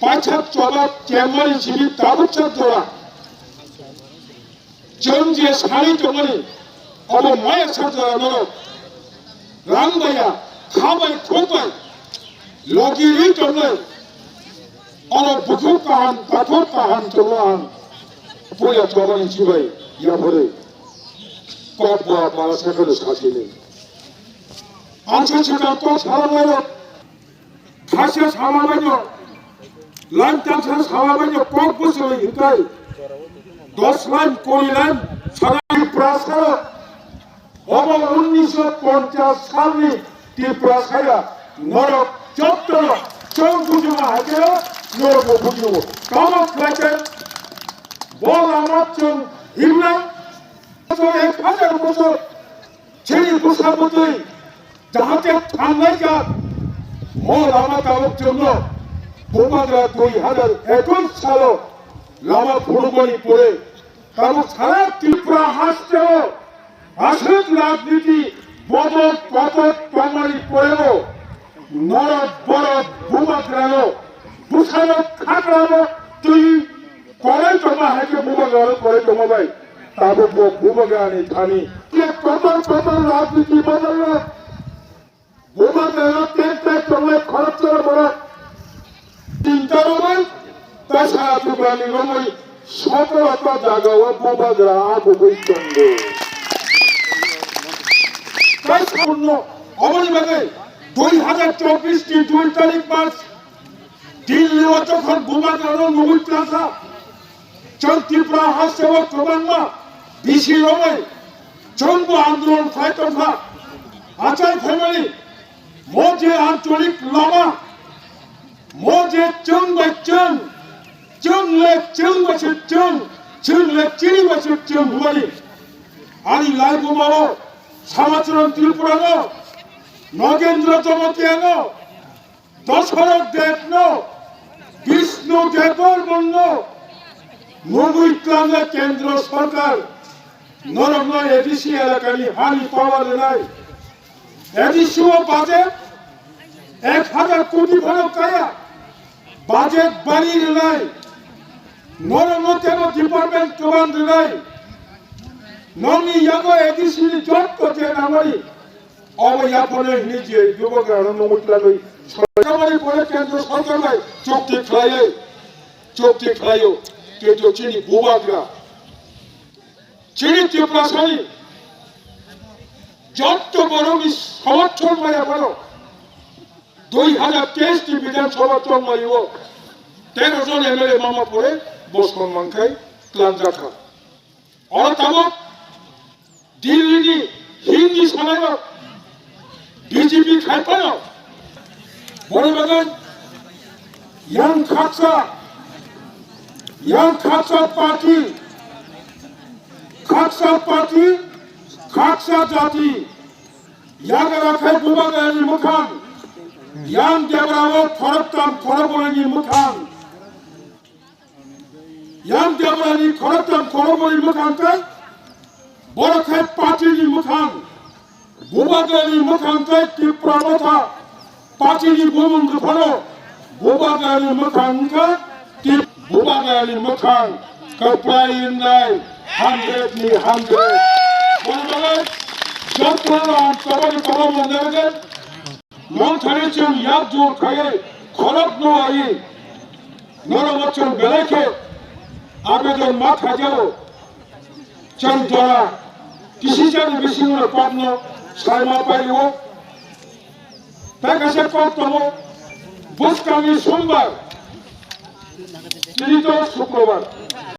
빠차 쪼박 잼머리 집이 다부쳐 돌아 정지의 산이 정머리 어머 마약 사자라 너로 랑바야 가바이 콩바이 로기리 정말 어느 부족한 다토까한 정말 보야 저번에 집에 야버리 꼬부아 마라세크를 사시니 안차차가 또 사랑하여 다시 사망하여 란땅차 사망하여 꼭 부수는 인가이 도스란 꼬리란 사랑이 프라사로 어머 운니서 본자 살리 디프라사야 너로 접도록 정부주마 하게요 너로 부주고 까먹으라게 뭐라마좀 힘나 소에 가자고 보소 제일 부사부들이 나한테 당나이가 뭐라마다고 정도 보마드라 도이하는 애돈사로 라마 보르고니 보래 가고 사람 디프라 하시죠 아슬 라드디 보도 동마리 보래고 너로 보러 보마드라노 부사노 카드라노 또이 거래 정말 하게 보마드라노 거래 정말 바이 তারপর বোমাগানি থানি প্রথম রাজনীতি বদল বোমাগান তেলটা চলে খরচ করে বড় চিন্তা রোমান তাছাড়া তুবানি রমই সতেরোটা জায়গা ও বোমাগা আবুই চন্দ্র তাই সম্পূর্ণ অবনিভাগে 2024 2 তারিখ মাস দিল্লি ও যখন বোমাগানো নবুল প্লাজা ত্রিপুরা হাসেও প্রমাণমা বিসি রমই জন্ম আন্দোলন ফাইটরফা আচার ফ্যামিলি মোজে আঞ্চলিক লামা মোজে চংবাই চংলে চংবাসে চংলে চিনিবাসে চং হুমারি আনি লাইগুমাও সামাচরণ ত্রিপুরানো নগেন্দ্র চমতিয়ানো দশরথ দেবন বিষ্ণু দেববর্মন নবুই ক্লামে কেন্দ্র সরকার নরম এডিসি এলাকানি হানি পাওয়ার নাই এডিসিও বাজেট 1000 কোটি ভালো কায়া বাজেট বাড়ির নাই নরম তেন ডিপার্টমেন্ট প্রবন্ধ নাই ননি ইয়াগো এডিসি জট করতে নামরি অবয়াপনে নিজে যুবকরা নমুতলাই সরকারি পরে কেন্দ্র সরকার নাই চুক্তি খাইও কেটো চিনি বোমাগরা চিনি ত্রিপুরাসানি যত বড় সমর্থন মায়া বলো 2023 বিধানসভা চলমাইব 13 জন এমএলএ মামা পড়ে বসমান মাংখাই ক্লাঞ্জাখা অরতামক দিল্লি হিন্দি সানাইব বিজেপি খাইপানো বড় বাগান ইয়াং খাকসা পার্টি খাকসা জাতি ইয়াগারাখে বুবাগানি মুখান ইয়াং দেবরাও খরতাম খরবনি মুখান ইয়াং দেবরানি খরতাম খরবনি মুখানকাই বড়খাই পার্টিনি মুখান বুবাগানি মুখানকাই ত্রিপুরা কথা পার্টিনি বুমুন্দ ফলো বুবাগানি মুখানকা বুবাগানি মুখান কপ্রাইন নাই 100 ni 100 বলবাগান যতরান তবনি কলম মন্দাগান মনথারিচন ইয়াব জোর খায়ে খরক নয় নরবচন বেলাইকে আবেদন মাথা যাও চন্দরা কিসিজান বিসিংর পাবন সারমা পাইও তাকাছে কতম বুসকামি সোমবার শুক্রবার